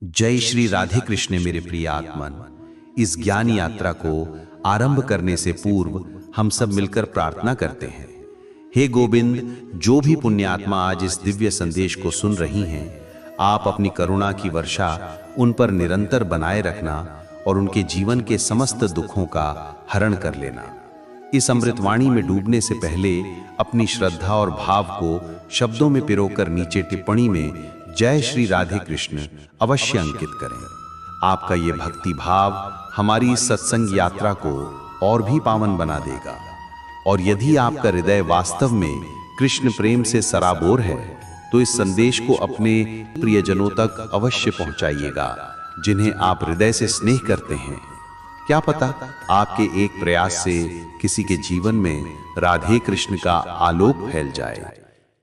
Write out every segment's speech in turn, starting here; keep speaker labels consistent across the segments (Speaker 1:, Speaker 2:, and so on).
Speaker 1: जय श्री राधे कृष्ण मेरे प्रिय आत्मन। इस ज्ञान यात्रा को आरंभ करने से पूर्व हम सब मिलकर प्रार्थना करते हैं। हे गोविंद, जो भी पुण्यात्मा आज इस दिव्य संदेश को सुन रही हैं, आप अपनी करुणा की वर्षा उन पर निरंतर बनाए रखना और उनके जीवन के समस्त दुखों का हरण कर लेना। इस अमृतवाणी में डूबने से पहले अपनी श्रद्धा और भाव को शब्दों में पिरोकर नीचे टिप्पणी में जय श्री राधे कृष्ण अवश्य अंकित करें। आपका ये भक्ति भाव हमारी इस सत्संग यात्रा को और भी पावन बना देगा। और यदि आपका हृदय वास्तव में कृष्ण प्रेम से सराबोर है तो इस संदेश को अपने प्रियजनों तक अवश्य पहुंचाइएगा, जिन्हें आप हृदय से स्नेह करते हैं। क्या पता आपके एक प्रयास से किसी के जीवन में राधे कृष्ण का आलोक फैल जाए।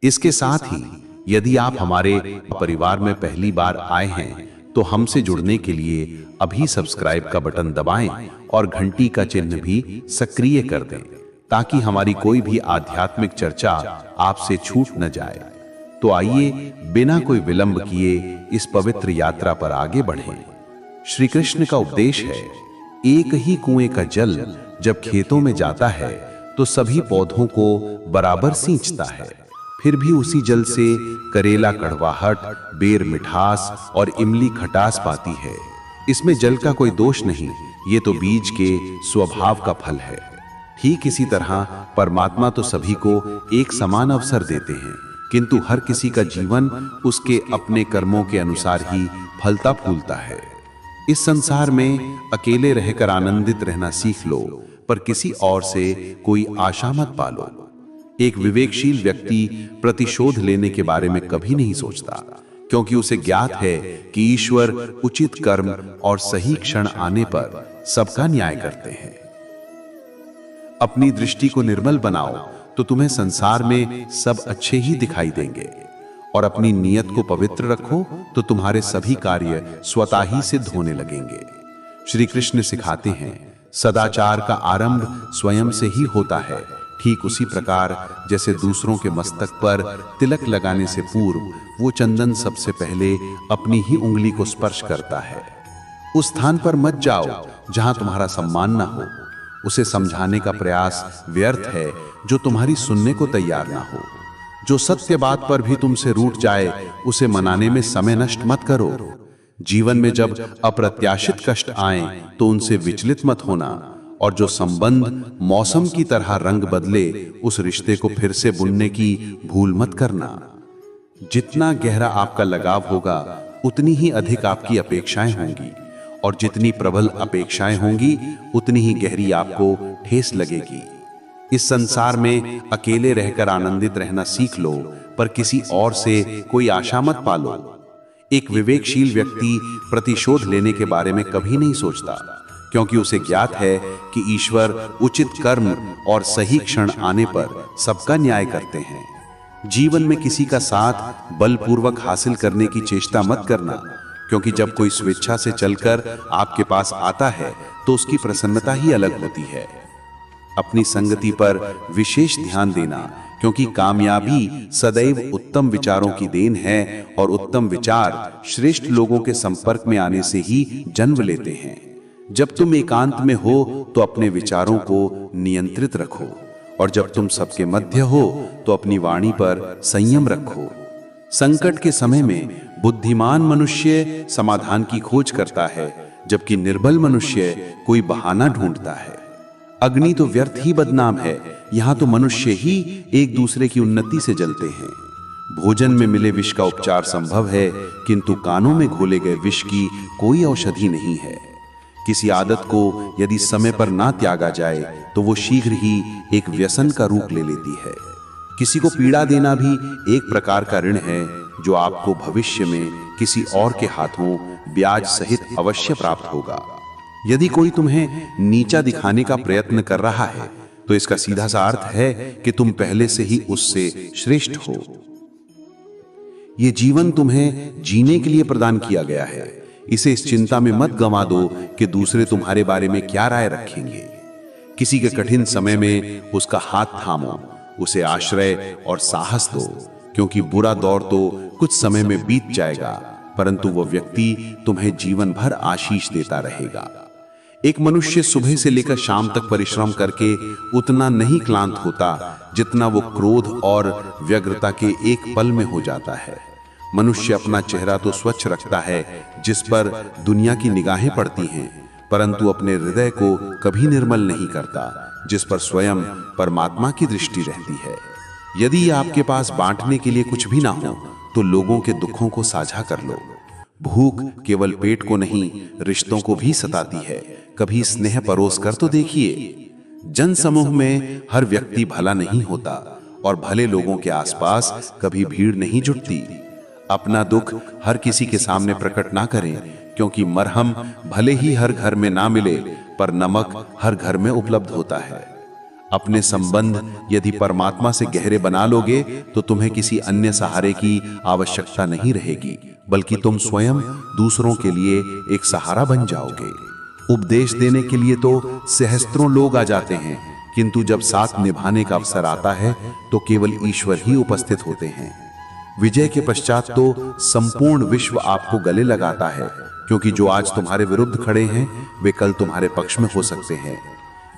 Speaker 1: इसके साथ ही यदि आप हमारे परिवार में पहली बार आए हैं तो हमसे जुड़ने के लिए अभी सब्सक्राइब का बटन दबाएं और घंटी का चिन्ह भी सक्रिय कर दें, ताकि हमारी कोई भी आध्यात्मिक चर्चा आपसे छूट न जाए। तो आइए बिना कोई विलंब किए इस पवित्र यात्रा पर आगे बढ़ें। श्री कृष्ण का उपदेश है, एक ही कुएं का जल जब खेतों में जाता है तो सभी पौधों को बराबर सींचता है। फिर भी उसी जल से करेला कड़वाहट, बेर मिठास और इमली खटास पाती है। इसमें जल का कोई दोष नहीं, ये तो बीज के स्वभाव का फल है। ठीक इसी तरह परमात्मा तो सभी को एक समान अवसर देते हैं, किंतु हर किसी का जीवन उसके अपने कर्मों के अनुसार ही फलता फूलता है। इस संसार में अकेले रहकर आनंदित रहना सीख लो, पर किसी और से कोई आशा मत पालो। एक विवेकशील व्यक्ति प्रतिशोध लेने के बारे में कभी नहीं सोचता, क्योंकि उसे ज्ञात है कि ईश्वर उचित कर्म और सही क्षण आने पर सबका न्याय करते हैं। अपनी दृष्टि को निर्मल बनाओ तो तुम्हें संसार में सब अच्छे ही दिखाई देंगे, और अपनी नियत को पवित्र रखो तो तुम्हारे सभी कार्य स्वतः ही सिद्ध होने लगेंगे। श्री कृष्ण सिखाते हैं, सदाचार का आरंभ स्वयं से ही होता है। ठीक उसी प्रकार जैसे दूसरों के मस्तक पर तिलक लगाने से पूर्व वो चंदन सबसे पहले अपनी ही उंगली को स्पर्श करता है। उस स्थान पर मत जाओ जहां तुम्हारा सम्मान ना हो। उसे समझाने का प्रयास व्यर्थ है जो तुम्हारी सुनने को तैयार ना हो। जो सत्य बात पर भी तुमसे रूठ जाए, उसे मनाने में समय नष्ट मत करो। जीवन में जब अप्रत्याशित कष्ट आए तो उनसे विचलित मत होना, और जो संबंध मौसम की तरह रंग बदले, उस रिश्ते को फिर से बुनने की भूल मत करना। जितना गहरा आपका लगाव होगा उतनी ही अधिक आपकी अपेक्षाएं होंगी, और जितनी प्रबल अपेक्षाएं होंगी उतनी ही गहरी आपको ठेस लगेगी। इस संसार में अकेले रहकर आनंदित रहना सीख लो, पर किसी और से कोई आशा मत पालो। एक विवेकशील व्यक्ति प्रतिशोध लेने के बारे में कभी नहीं सोचता, क्योंकि उसे ज्ञात है कि ईश्वर उचित कर्म और सही क्षण आने पर सबका न्याय करते हैं। जीवन में किसी का साथ बलपूर्वक हासिल करने की चेष्टा मत करना, क्योंकि जब कोई स्वेच्छा से चलकर आपके पास आता है तो उसकी प्रसन्नता ही अलग होती है। अपनी संगति पर विशेष ध्यान देना, क्योंकि कामयाबी सदैव उत्तम विचारों की देन है, और उत्तम विचार श्रेष्ठ लोगों के संपर्क में आने से ही जन्म लेते हैं। जब तुम एकांत में हो तो अपने विचारों को नियंत्रित रखो, और जब तुम सबके मध्य हो तो अपनी वाणी पर संयम रखो। संकट के समय में बुद्धिमान मनुष्य समाधान की खोज करता है, जबकि निर्बल मनुष्य कोई बहाना ढूंढता है। अग्नि तो व्यर्थ ही बदनाम है, यहाँ तो मनुष्य ही एक दूसरे की उन्नति से जलते हैं। भोजन में मिले विष का उपचार संभव है, किंतु कानों में घोले गए विष की कोई औषधि नहीं है। किसी आदत को यदि समय पर ना त्यागा जाए तो वो शीघ्र ही एक व्यसन का रूप ले लेती है। किसी को पीड़ा देना भी एक प्रकार का ऋण है, जो आपको भविष्य में किसी और के हाथों ब्याज सहित अवश्य प्राप्त होगा। यदि कोई तुम्हें नीचा दिखाने का प्रयत्न कर रहा है तो इसका सीधा सा अर्थ है कि तुम पहले से ही उससे श्रेष्ठ हो। ये जीवन तुम्हें जीने के लिए प्रदान किया गया है। इसे इस चिंता में मत गंवा दो कि दूसरे तुम्हारे बारे में क्या राय रखेंगे। किसी के कठिन समय में उसका हाथ थामो, उसे आश्रय और साहस दो, क्योंकि बुरा दौर तो कुछ समय में बीत जाएगा, परंतु वह व्यक्ति तुम्हें जीवन भर आशीष देता रहेगा। एक मनुष्य सुबह से लेकर शाम तक परिश्रम करके उतना नहीं क्लांत होता जितना वो क्रोध और व्यग्रता के एक पल में हो जाता है। मनुष्य अपना चेहरा तो स्वच्छ रखता है जिस पर दुनिया की निगाहें पड़ती हैं, परंतु अपने हृदय को कभी निर्मल नहीं करता जिस पर स्वयं परमात्मा की दृष्टि रहती है। यदि आपके पास बांटने के लिए कुछ भी ना हो तो लोगों के दुखों को साझा कर लो। भूख केवल पेट को नहीं, रिश्तों को भी सताती है। कभी स्नेह परोस कर तो देखिए। जन समूह में हर व्यक्ति भला नहीं होता और भले लोगों के आसपास कभी भीड़ नहीं जुटती। अपना दुख हर किसी के सामने प्रकट ना करें, क्योंकि मरहम भले ही हर घर में ना मिले पर नमक हर घर में उपलब्ध होता है। अपने संबंध यदि परमात्मा से गहरे बना लोगे तो तुम्हें किसी अन्य सहारे की आवश्यकता नहीं रहेगी, बल्कि तुम स्वयं दूसरों के लिए एक सहारा बन जाओगे। उपदेश देने के लिए तो सहस्त्रों लोग आ जाते हैं, किंतु जब साथ निभाने का अवसर आता है तो केवल ईश्वर ही उपस्थित होते हैं। विजय के पश्चात तो संपूर्ण विश्व आपको गले लगाता है, क्योंकि जो आज तुम्हारे विरुद्ध खड़े हैं वे कल तुम्हारे पक्ष में हो सकते हैं।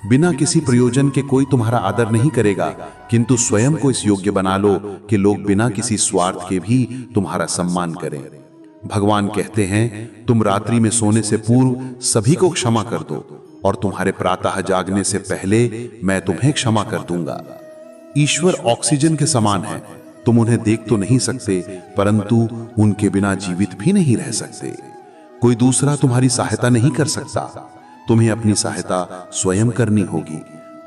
Speaker 1: बिना किसी प्रयोजन के कोई तुम्हारा आदर नहीं करेगा, किंतु स्वयं को इस योग्य बना लो कि लोग बिना किसी स्वार्थ के भी तुम्हारा सम्मान करें। भगवान कहते हैं, तुम रात्रि में सोने से पूर्व सभी को क्षमा कर दो और तुम्हारे प्रातः जागने से पहले मैं तुम्हें क्षमा कर दूंगा। ईश्वर ऑक्सीजन के समान है, तुम उन्हें देख तो नहीं सकते, परंतु उनके बिना जीवित भी नहीं रह सकते। कोई दूसरा तुम्हारी सहायता नहीं कर सकता, तुम्हें अपनी सहायता स्वयं करनी होगी।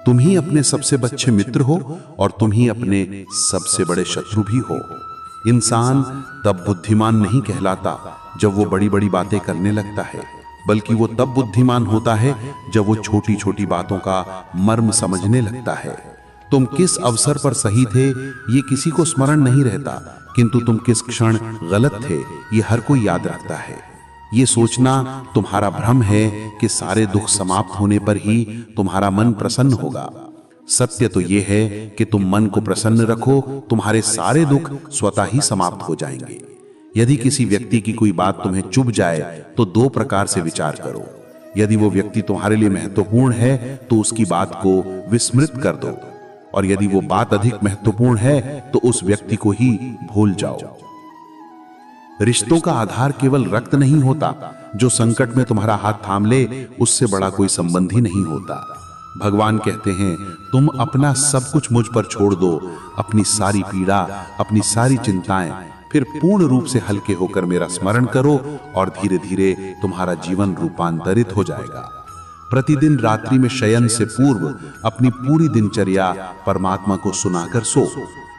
Speaker 1: तुम ही अपने सबसे अच्छे मित्र हो और तुम ही अपने सबसे बड़े शत्रु भी हो। इंसान तब बुद्धिमान नहीं कहलाता जब वो बड़ी बड़ी बातें करने लगता है, बल्कि वो तब बुद्धिमान होता है जब वो छोटी छोटी बातों का मर्म समझने लगता है। तुम किस अवसर पर सही थे ये किसी को स्मरण नहीं रहता, किंतु तुम किस क्षण गलत थे ये हर कोई याद रखता है। ये सोचना तुम्हारा भ्रम है कि सारे दुख समाप्त होने पर ही तुम्हारा मन प्रसन्न होगा। सत्य तो ये है कि तुम मन को प्रसन्न रखो, तुम्हारे सारे दुख स्वतः ही समाप्त हो जाएंगे। यदि किसी व्यक्ति की कोई बात तुम्हें चुभ जाए तो दो प्रकार से विचार करो। यदि वो व्यक्ति तुम्हारे लिए महत्वपूर्ण है तो उसकी बात को विस्मृत कर दो, और यदि वो बात अधिक महत्वपूर्ण है तो उस व्यक्ति को ही भूल जाओ। रिश्तों का आधार केवल रक्त नहीं होता, जो संकट में तुम्हारा हाथ थाम ले उससे बड़ा कोई संबंध ही नहीं होता। भगवान कहते हैं, तुम अपना सब कुछ मुझ पर छोड़ दो, अपनी सारी पीड़ा, अपनी सारी चिंताएं, फिर पूर्ण रूप से हल्के होकर मेरा स्मरण करो और धीरे धीरे तुम्हारा जीवन रूपांतरित हो जाएगा। प्रतिदिन रात्रि में शयन से पूर्व अपनी पूरी दिनचर्या परमात्मा को सुनाकर सो।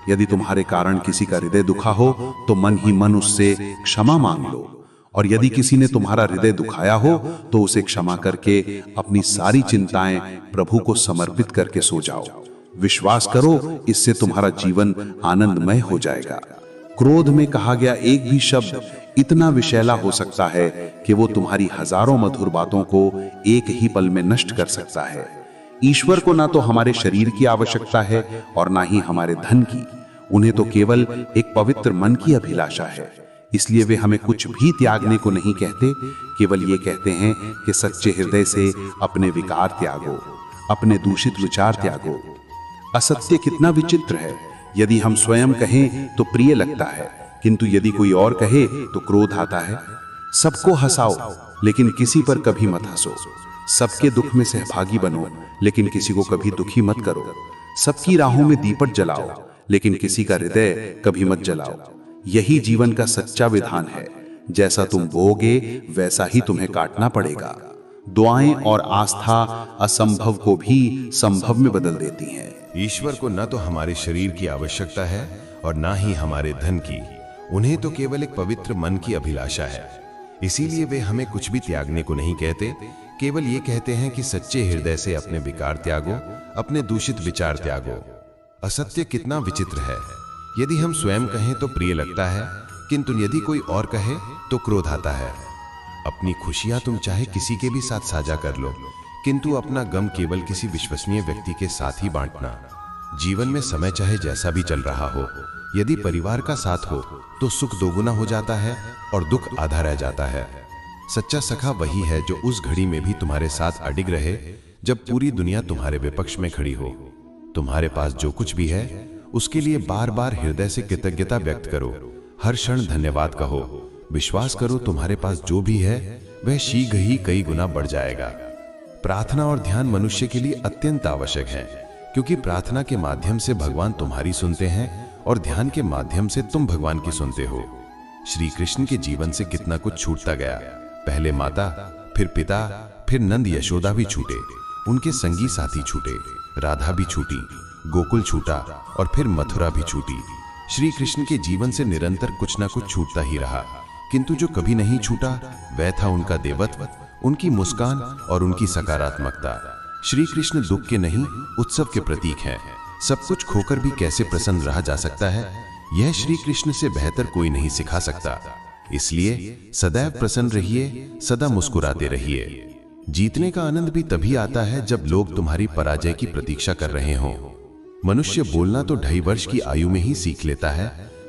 Speaker 1: यदि तुम्हारे कारण किसी का हृदय दुखा हो तो मन ही मन उससे क्षमा मांग लो, और यदि किसी ने तुम्हारा हृदय दुखाया हो तो उसे क्षमा करके अपनी सारी चिंताएं प्रभु को समर्पित करके सो जाओ। विश्वास करो, इससे तुम्हारा जीवन आनंदमय हो जाएगा। क्रोध में कहा गया एक भी शब्द इतना विषैला हो सकता है कि वो तुम्हारी हजारों मधुर बातों को एक ही पल में नष्ट कर सकता है। ईश्वर को ना तो हमारे शरीर की आवश्यकता है और ना ही हमारे धन की, उन्हें तो केवल एक पवित्र मन की अभिलाषा है। इसलिए वे हमें कुछ भी त्यागने को नहीं कहते, केवल ये कहते हैं कि सच्चे हृदय से अपने विकार त्यागो, अपने दूषित विचार त्यागो। असत्य कितना विचित्र है, यदि हम स्वयं कहें तो प्रिय लगता है, किंतु यदि कोई और कहे तो क्रोध आता है। सबको हंसाओ लेकिन किसी पर कभी मत हंसो। सबके दुख में सहभागी बनो लेकिन किसी को कभी दुखी मत करो। सबकी राहों में दीपक जलाओ लेकिन किसी का हृदय कभी मत जलाओ। यही जीवन का सच्चा विधान है। जैसा तुम बोओगे वैसा ही तुम्हें काटना पड़ेगा। दुआएं और आस्था असंभव को भी संभव में बदल देती हैं।
Speaker 2: ईश्वर को न तो हमारे शरीर की आवश्यकता है और ना ही हमारे धन की, उन्हें तो केवल एक पवित्र मन की अभिलाषा है। इसीलिए वे हमें कुछ भी त्यागने को नहीं कहते, केवल ये कहते हैं कि सच्चे हृदय से अपने विकार त्यागो, अपने दूषित विचार त्यागो। असत्य कितना विचित्र है। यदि हम स्वयं कहें तो प्रिय लगता है, किंतु यदि कोई और कहे तो क्रोध आता है। अपनी खुशियां तुम चाहे किसी के भी साथ साझा कर लो, किंतु अपना गम केवल किसी विश्वसनीय व्यक्ति के साथ ही बांटना। जीवन में समय चाहे जैसा भी चल रहा हो, यदि परिवार का साथ हो तो सुख दोगुना हो जाता है और दुख आधा रह जाता है। सच्चा सखा वही है जो उस घड़ी में भी तुम्हारे साथ अडिग रहे जब पूरी दुनिया तुम्हारे विपक्ष में खड़ी हो। तुम्हारे पास जो कुछ भी है उसके लिए बार बार हृदय से कृतज्ञता व्यक्त करो, हर क्षण धन्यवाद कहो। विश्वास करो तुम्हारे पास जो भी है वह शीघ्र ही कई गुना बढ़ जाएगा। प्रार्थना और ध्यान मनुष्य के लिए अत्यंत आवश्यक है, क्योंकि प्रार्थना के माध्यम से भगवान तुम्हारी सुनते हैं और ध्यान के माध्यम से तुम भगवान की सुनते हो। श्री कृष्ण के जीवन से कितना कुछ छूटता गया। पहले माता, फिर पिता, फिर नंद यशोदा भी छूटे, उनके संगी साथी छूटे, राधा भी छूटी, गोकुल छूटा और फिर मथुरा भी छूटी। श्री कृष्ण के जीवन से निरंतर कुछ ना कुछ छूटता ही रहा, किंतु जो कभी नहीं छूटा वह था उनका देवत्व, उनकी मुस्कान और उनकी सकारात्मकता। श्री कृष्ण दुख के नहीं, उत्सव के प्रतीक हैं। सब कुछ खोकर भी कैसे प्रसन्न रहा जा सकता है, यह श्री कृष्ण से बेहतर कोई नहीं सिखा सकता। इसलिए सदैव प्रसन्न रहिए, सदा मुस्कुराते रहिए। जीतने का आनंद भी तभी आता है जब लोग तुम्हारी पराजय की प्रतीक्षा कर रहे हों। मनुष्य बोलना तो 2.5 वर्ष की आयु में ही सीख लेता है,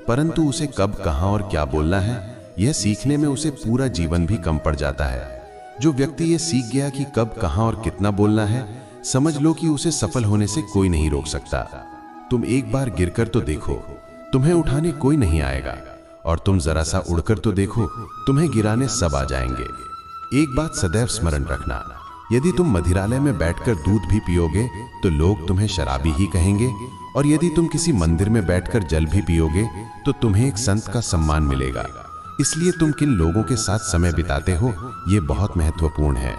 Speaker 2: परंतु उसे कब, कहां और क्या बोलना है यह सीखने में उसे पूरा जीवन भी कम पड़ जाता है। जो व्यक्ति ये सीख गया कि कब, कहां और कितना बोलना है, समझ लो कि उसे सफल होने से कोई नहीं रोक सकता। तुम एक बार गिरकर तो देखो, तुम्हें उठाने कोई नहीं आएगा, और तुम जरा सा उड़कर तो देखो, तुम्हें गिराने सब आ जाएंगे। एक बात सदैव स्मरण रखना, यदि तुम मदिरालय में बैठकर दूध भी पियोगे तो लोग तुम्हें शराबी ही कहेंगे, और यदि तुम किसी मंदिर में बैठकर जल भी पियोगे तो तुम्हें एक संत का सम्मान मिलेगा। इसलिए तुम किन लोगों के साथ समय बिताते हो ये बहुत महत्वपूर्ण है।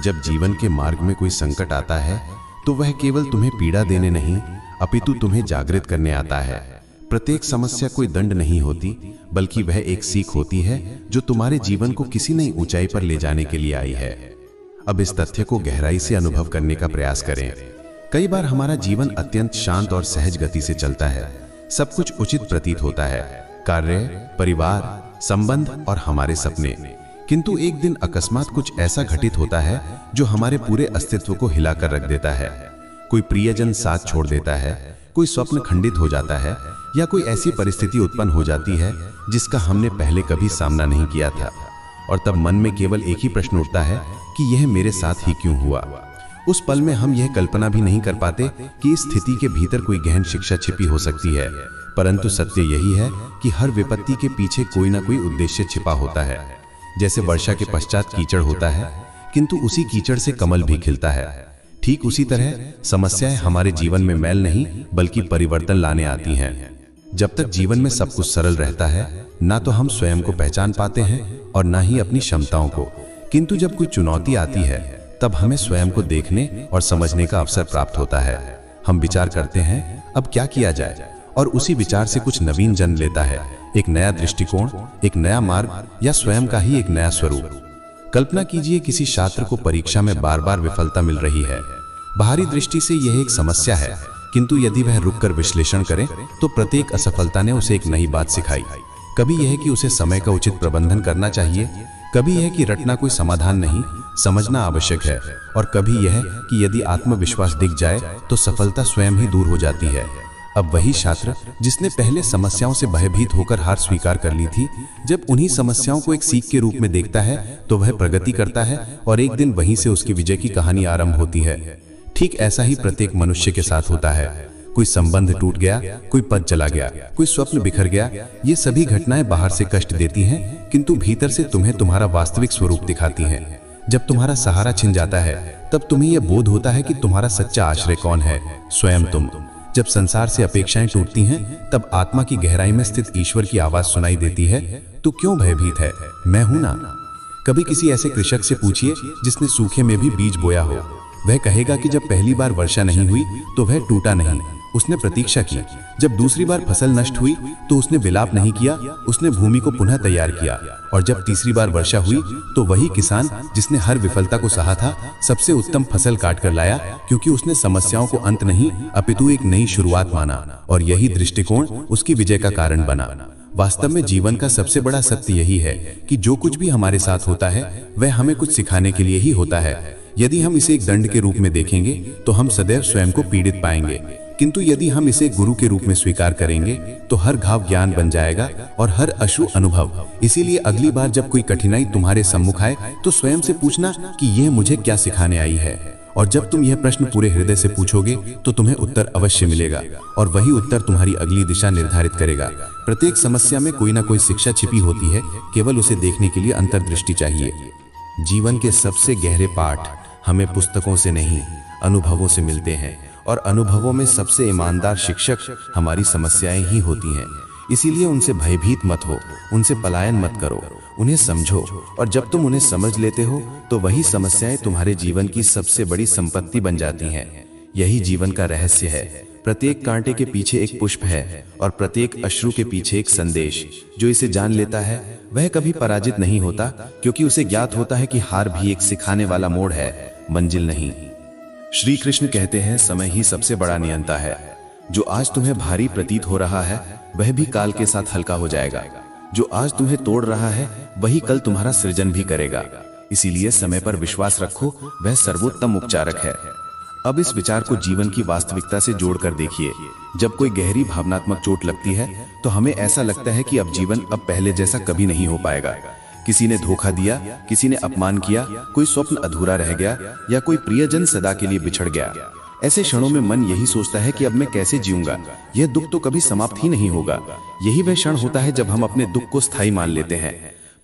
Speaker 2: जब जीवन के मार्ग में कोई संकट आता है तो वह केवल तुम्हें पीड़ा देने नहीं, अपितु तुम्हें जागृत करने आता है। प्रत्येक समस्या कोई दंड नहीं होती, बल्कि वह एक सीख होती है जो तुम्हारे जीवन को किसी नई ऊंचाई पर ले जाने के लिए आई है। अब इस तथ्य को गहराई से अनुभव करने का प्रयास करें। कई बार हमारा जीवन अत्यंत शांत और सहज गति से चलता है, सब कुछ उचित प्रतीत होता है, कार्य, परिवार, संबंध और हमारे सपने। किंतु एक दिन अकस्मात कुछ ऐसा घटित होता है जो हमारे पूरे अस्तित्व को हिलाकर रख देता है। कोई प्रियजन साथ छोड़ देता है, कोई स्वप्न खंडित हो जाता है, या कोई ऐसी परिस्थिति उत्पन्न हो जाती है जिसका हमने पहले कभी सामना नहीं किया था, और तब मन में केवल एक ही प्रश्न उठता है कि यह मेरे साथ ही क्यों हुआ। उस पल में हम यह कल्पना भी नहीं कर पाते कि इस स्थिति के भीतर कोई गहन शिक्षा छिपी हो सकती है, परंतु सत्य यही है कि हर विपत्ति के पीछे कोई ना कोई उद्देश्य छिपा होता है। जैसे वर्षा के पश्चात कीचड़ होता है, किंतु उसी कीचड़ से कमल भी खिलता है, ठीक उसी तरह समस्याएं हमारे जीवन में मैल नहीं बल्कि परिवर्तन लाने आती हैं। जब तक जीवन में सब कुछ सरल रहता है, ना तो हम स्वयं को पहचान पाते हैं और ना ही अपनी क्षमताओं को, किंतु जब कोई चुनौती आती है तब हमें स्वयं को देखने और समझने का अवसर प्राप्त होता है। हम विचार करते हैं अब क्या किया जाए, और उसी विचार से कुछ नवीन जन्म लेता है, एक नया दृष्टिकोण, एक नया मार्ग, या स्वयं का ही एक नया स्वरूप। कल्पना कीजिए किसी छात्र को परीक्षा में बार बार विफलता मिल रही है। बाहरी दृष्टि से यह एक समस्या है, किंतु यदि वह रुककर विश्लेषण करे तो प्रत्येक असफलता ने उसे एक नई बात सिखाई। कभी यह कि उसे समय का उचित प्रबंधन करना चाहिए, कभी यह कि रटना कोई समाधान नहीं, समझना आवश्यक है, और कभी यह कि यदि आत्मविश्वास दिख जाए तो सफलता स्वयं ही दूर हो जाती है। अब वही छात्र जिसने पहले समस्याओं से भयभीत होकर हार स्वीकार कर ली थी, जब उन्हीं समस्याओं को एक सीख के रूप में देखता है तो वह प्रगति करता है, और एक दिन वहीं से उसकी विजय की कहानी आरंभ होती है। ठीक ऐसा ही प्रत्येक मनुष्य के साथ होता है। कोई संबंध टूट गया, कोई पद चला गया, कोई स्वप्न बिखर गया। ये सभी घटनाएं बाहर से कष्ट देती हैं, किंतु भीतर से तुम्हें तुम्हारा वास्तविक स्वरूप दिखाती हैं। जब तुम्हारा सहारा छिन जाता है तब तुम्हें यह बोध होता है कि तुम्हारा सच्चा आश्रय कौन है, स्वयं तुम। जब संसार से अपेक्षाएं टूटती हैं तब आत्मा की गहराई में स्थित ईश्वर की आवाज सुनाई देती है, तू क्यों भयभीत है, मैं हूं ना। कभी किसी ऐसे कृषक से पूछिए जिसने सूखे में भी बीज बोया हो, वह कहेगा कि जब पहली बार वर्षा नहीं हुई तो वह टूटा नहीं, उसने प्रतीक्षा की। जब दूसरी बार फसल नष्ट हुई तो उसने विलाप नहीं किया, उसने भूमि को पुनः तैयार किया। और जब तीसरी बार वर्षा हुई तो वही किसान जिसने हर विफलता को सहा था, सबसे उत्तम फसल काट कर लाया, क्योंकि उसने समस्याओं को अंत नहीं अपितु एक नई शुरुआत माना, और यही दृष्टिकोण उसकी विजय का कारण बना। वास्तव में जीवन का सबसे बड़ा सत्य यही है कि जो कुछ भी हमारे साथ होता है वह हमें कुछ सिखाने के लिए ही होता है। यदि हम इसे एक दंड के रूप में देखेंगे तो हम सदैव स्वयं को पीड़ित पाएंगे।
Speaker 3: किंतु यदि हम इसे गुरु के रूप में स्वीकार करेंगे तो हर घाव ज्ञान बन जाएगा और हर अश्रु अनुभव। इसीलिए अगली बार जब कोई कठिनाई तुम्हारे सम्मुख आए तो स्वयं से पूछना कि यह मुझे क्या सिखाने आई है। और जब तुम यह प्रश्न पूरे हृदय से पूछोगे तो तुम्हें उत्तर अवश्य मिलेगा और वही उत्तर तुम्हारी अगली दिशा निर्धारित करेगा। प्रत्येक समस्या में कोई ना कोई शिक्षा छिपी होती है, केवल उसे देखने के लिए अंतर्दृष्टि चाहिए। जीवन के सबसे गहरे पाठ हमें पुस्तकों से नहीं, अनुभवों से मिलते हैं, और अनुभवों में सबसे ईमानदार शिक्षक हमारी समस्याएं ही होती हैं। इसीलिए उनसे भयभीत मत हो, उनसे पलायन मत करो, उन्हें समझो। और जब तुम उन्हें समझ लेते हो तो वही समस्याएं तुम्हारे जीवन की सबसे बड़ी संपत्ति बन जाती हैं। यही जीवन का रहस्य है। प्रत्येक कांटे के पीछे एक पुष्प है और प्रत्येक अश्रु के पीछे एक संदेश। जो इसे जान लेता है वह कभी पराजित नहीं होता, क्योंकि उसे ज्ञात होता है कि हार भी एक सिखाने वाला मोड़ है, मंजिल नहीं। श्री कृष्ण कहते हैं, समय ही सबसे बड़ा नियंता है। जो आज तुम्हें भारी प्रतीत हो रहा है वह भी काल के साथ हल्का हो जाएगा। जो आज तुम्हें तोड़ रहा है वही कल तुम्हारा सृजन भी करेगा। इसीलिए समय पर विश्वास रखो, वह सर्वोत्तम उपचारक है। अब इस विचार को जीवन की वास्तविकता से जोड़कर देखिए। जब कोई गहरी भावनात्मक चोट लगती है तो हमें ऐसा लगता है कि अब जीवन अब पहले जैसा कभी नहीं हो पाएगा। किसी ने धोखा दिया, किसी ने अपमान किया, कोई स्वप्न अधूरा रह गया या कोई प्रियजन सदा के लिए बिछड़ गया। ऐसे क्षणों में मन यही सोचता है कि अब मैं कैसे जीऊंगा, यह दुख तो कभी समाप्त ही नहीं होगा। यही वह क्षण होता है जब हम अपने दुख को स्थायी मान लेते हैं।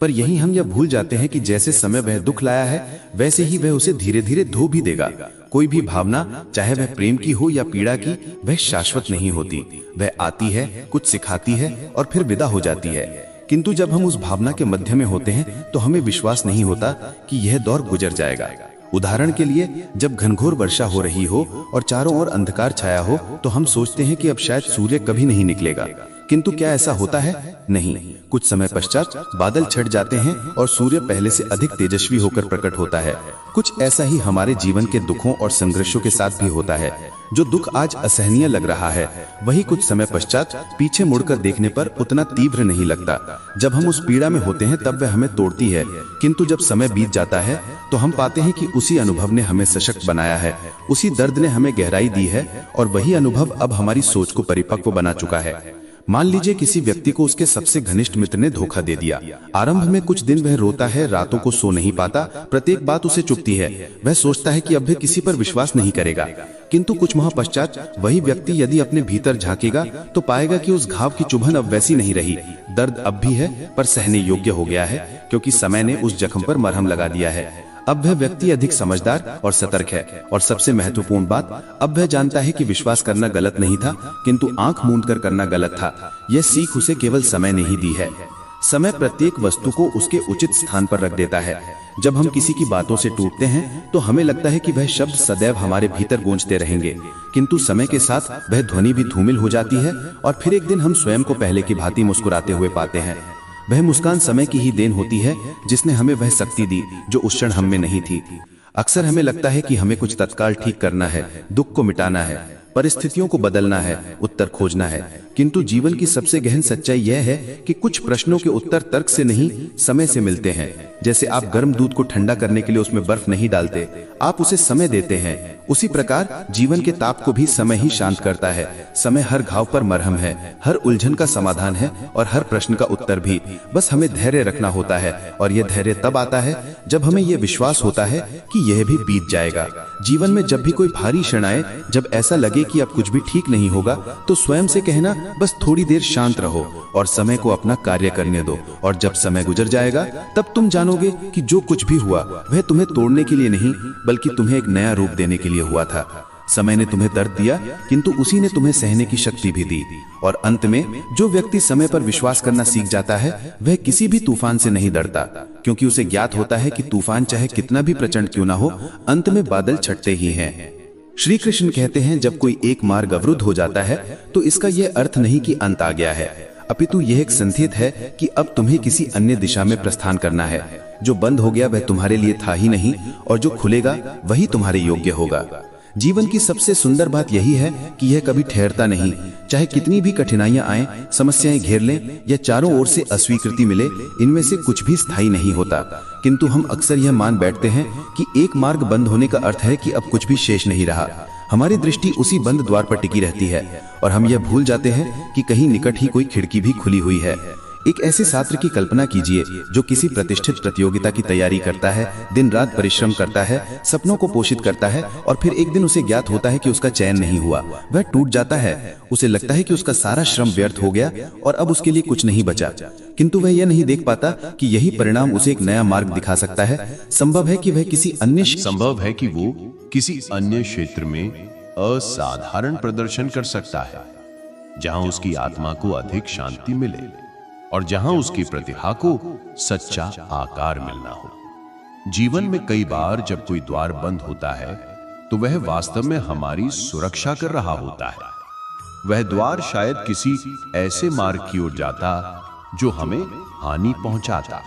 Speaker 3: पर यही हम यह भूल जाते हैं कि जैसे समय वह दुख लाया है वैसे ही वह उसे धीरे धीरे धो भी देगा। कोई भी भावना, चाहे वह प्रेम की हो या पीड़ा की, वह शाश्वत नहीं होती। वह आती है, कुछ सिखाती है और फिर विदा हो जाती है। किंतु जब हम उस भावना के मध्य में होते हैं तो हमें विश्वास नहीं होता कि यह दौर गुजर जाएगा। उदाहरण के लिए, जब घनघोर वर्षा हो रही हो और चारों ओर अंधकार छाया हो तो हम सोचते हैं कि अब शायद सूर्य कभी नहीं निकलेगा। किंतु क्या ऐसा होता है? नहीं। कुछ समय पश्चात बादल छट जाते हैं और सूर्य पहले से अधिक तेजस्वी होकर प्रकट होता है। कुछ ऐसा ही हमारे जीवन के दुखों और संघर्षों के साथ भी होता है। जो दुख आज असहनीय लग रहा है वही कुछ समय पश्चात पीछे मुड़कर देखने पर उतना तीव्र नहीं लगता। जब हम उस पीड़ा में होते हैं तब वह हमें तोड़ती है, किंतु जब समय बीत जाता है तो हम पाते हैं कि उसी अनुभव ने हमें सशक्त बनाया है, उसी दर्द ने हमें गहराई दी है और वही अनुभव अब हमारी सोच को परिपक्व बना चुका है। मान लीजिए किसी व्यक्ति को उसके सबसे घनिष्ठ मित्र ने धोखा दे दिया। आरंभ में कुछ दिन वह रोता है, रातों को सो नहीं पाता, प्रत्येक बात उसे चुभती है। वह सोचता है कि अब वह किसी पर विश्वास नहीं करेगा। किंतु कुछ माह पश्चात वही व्यक्ति यदि अपने भीतर झांकेगा तो पाएगा कि उस घाव की चुभन अब वैसी नहीं रही। दर्द अब भी है पर सहने योग्य हो गया है, क्योंकि समय ने उस जख्म पर मरहम लगा दिया है। अब वह व्यक्ति अधिक समझदार और सतर्क है, और सबसे महत्वपूर्ण बात, अब वह जानता है कि विश्वास करना गलत नहीं था, किंतु आंख मूंद कर करना गलत था। यह सीख उसे केवल समय ने ही दी है। समय प्रत्येक वस्तु को उसके उचित स्थान पर रख देता है। जब हम किसी की बातों से टूटते हैं तो हमें लगता है कि वह शब्द सदैव हमारे भीतर गूंजते रहेंगे, किंतु समय के साथ वह ध्वनि भी धूमिल हो जाती है और फिर एक दिन हम स्वयं को पहले की भांति मुस्कुराते हुए पाते हैं। वह मुस्कान समय की ही देन होती है, जिसने हमें वह शक्ति दी जो उस क्षण हम में नहीं थी। अक्सर हमें लगता है कि हमें कुछ तत्काल ठीक करना है, दुख को मिटाना है, परिस्थितियों को बदलना है, उत्तर खोजना है, किंतु जीवन की सबसे गहन सच्चाई यह है कि कुछ प्रश्नों के उत्तर तर्क से नहीं, समय से मिलते हैं। जैसे आप गर्म दूध को ठंडा करने के लिए उसमें बर्फ नहीं डालते, आप उसे समय देते हैं। उसी प्रकार जीवन के ताप को भी समय ही शांत करता है। समय हर घाव पर मरहम है, हर उलझन का समाधान है और हर प्रश्न का उत्तर भी। बस हमें धैर्य रखना होता है, और यह धैर्य तब आता है जब हमें यह विश्वास होता है कि यह भी बीत जाएगा। जीवन में जब भी कोई भारी क्षण आए, जब ऐसा लगे कि अब कुछ भी ठीक नहीं होगा, तो स्वयं से कहना, बस थोड़ी देर शांत रहो और समय को अपना कार्य करने दो। और जब समय गुजर जाएगा तब तुम जानोगे कि जो कुछ भी हुआ वह तुम्हें तोड़ने के लिए नहीं, बल्कि तुम्हें एक नया रूप देने के लिए हुआ था। समय ने तुम्हें दर्द दिया, किंतु उसी ने तुम्हें सहने की शक्ति भी दी। और अंत में जो व्यक्ति समय पर विश्वास करना सीख जाता है वह किसी भी तूफान से नहीं डरता, क्योंकि उसे ज्ञात होता है कि तूफान चाहे कितना भी प्रचंड क्यों ना हो, अंत में बादल छटते ही हैं। श्री कृष्ण कहते हैं, जब कोई एक मार्ग अवरुद्ध हो जाता है तो इसका यह अर्थ नहीं कि अंत आ गया है, अपितु यह एक संकेत है कि अब तुम्हें किसी अन्य दिशा में प्रस्थान करना है। जो बंद हो गया वह तुम्हारे लिए था ही नहीं, और जो खुलेगा वही तुम्हारे योग्य होगा। जीवन की सबसे सुंदर बात यही है कि यह कभी ठहरता नहीं। चाहे कितनी भी कठिनाइयां आए, समस्याएं घेर लें या चारों ओर से अस्वीकृति मिले, इनमें से कुछ भी स्थायी नहीं होता। किंतु हम अक्सर यह मान बैठते हैं कि एक मार्ग बंद होने का अर्थ है कि अब कुछ भी शेष नहीं रहा। हमारी दृष्टि उसी बंद द्वार पर टिकी रहती है और हम यह भूल जाते हैं कि कहीं निकट ही कोई खिड़की भी खुली हुई है। एक ऐसे छात्र की कल्पना कीजिए जो किसी प्रतिष्ठित प्रतियोगिता की तैयारी करता है, दिन रात परिश्रम करता है, सपनों को पोषित करता है और फिर एक दिन उसे ज्ञात होता है कि उसका चयन नहीं हुआ। वह टूट जाता है। उसे लगता है कि उसका सारा श्रम व्यर्थ हो गया और अब उसके लिए कुछ नहीं बचा। किंतु वह यह नहीं देख पाता कि यही परिणाम उसे एक नया मार्ग दिखा सकता है। संभव है कि वो
Speaker 2: किसी अन्य क्षेत्र में असाधारण प्रदर्शन कर सकता है, जहां उसकी आत्मा को अधिक शांति मिले और जहां उसकी प्रतिभा को सच्चा आकार मिलना हो। जीवन में कई बार जब कोई द्वार बंद होता है तो वह वास्तव में हमारी सुरक्षा कर रहा होता है। वह द्वार शायद किसी ऐसे मार्ग की ओर जाता जो हमें हानि पहुंचाता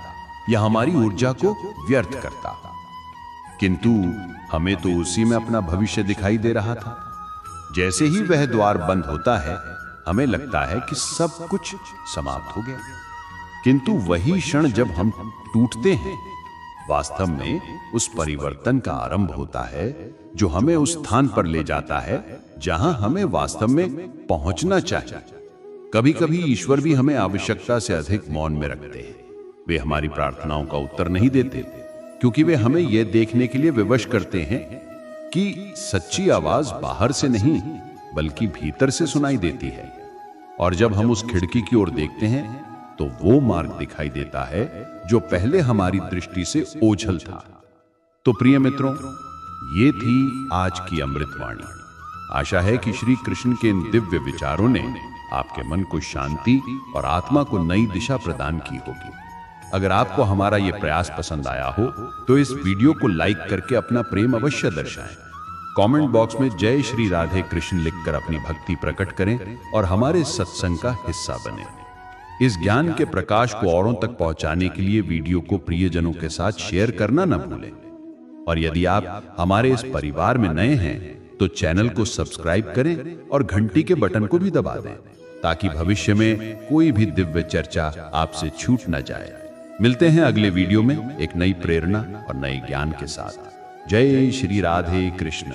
Speaker 2: या हमारी ऊर्जा को व्यर्थ करता, किंतु हमें तो उसी में अपना भविष्य दिखाई दे रहा था। जैसे ही वह द्वार बंद होता है, हमें लगता है कि सब कुछ समाप्त हो गया, किंतु वही क्षण जब हम टूटते हैं, वास्तव में उस परिवर्तन का आरंभ होता है जो हमें उस स्थान पर ले जाता है जहां हमें वास्तव में पहुंचना चाहिए। कभी कभी ईश्वर भी हमें आवश्यकता से अधिक मौन में रखते हैं। वे हमारी प्रार्थनाओं का उत्तर नहीं देते, क्योंकि वे हमें यह देखने के लिए विवश करते हैं कि सच्ची आवाज बाहर से नहीं बल्कि भीतर से सुनाई देती है। और जब हम उस खिड़की की ओर देखते हैं तो वो मार्ग दिखाई देता है जो पहले हमारी दृष्टि से ओझल था। तो प्रिय मित्रों, ये थी आज की अमृतवाणी। आशा है कि श्री कृष्ण के इन दिव्य विचारों ने आपके मन को शांति और आत्मा को नई दिशा प्रदान की होगी। अगर आपको हमारा यह प्रयास पसंद आया हो तो इस वीडियो को लाइक करके अपना प्रेम अवश्य दर्शाएं। कमेंट बॉक्स में जय श्री राधे कृष्ण लिखकर अपनी भक्ति प्रकट करें और हमारे सत्संग का हिस्सा बने। इस ज्ञान के प्रकाश को औरों तक पहुंचाने के लिए वीडियो को प्रियजनों के साथ शेयर करना न भूलें। और यदि आप हमारे इस परिवार में नए हैं तो चैनल को सब्सक्राइब करें और घंटी के बटन को भी दबा दें, ताकि भविष्य में कोई भी दिव्य चर्चा आपसे छूट न जाए। मिलते हैं अगले वीडियो में एक नई प्रेरणा और नए ज्ञान के साथ। जय श्री राधे कृष्ण।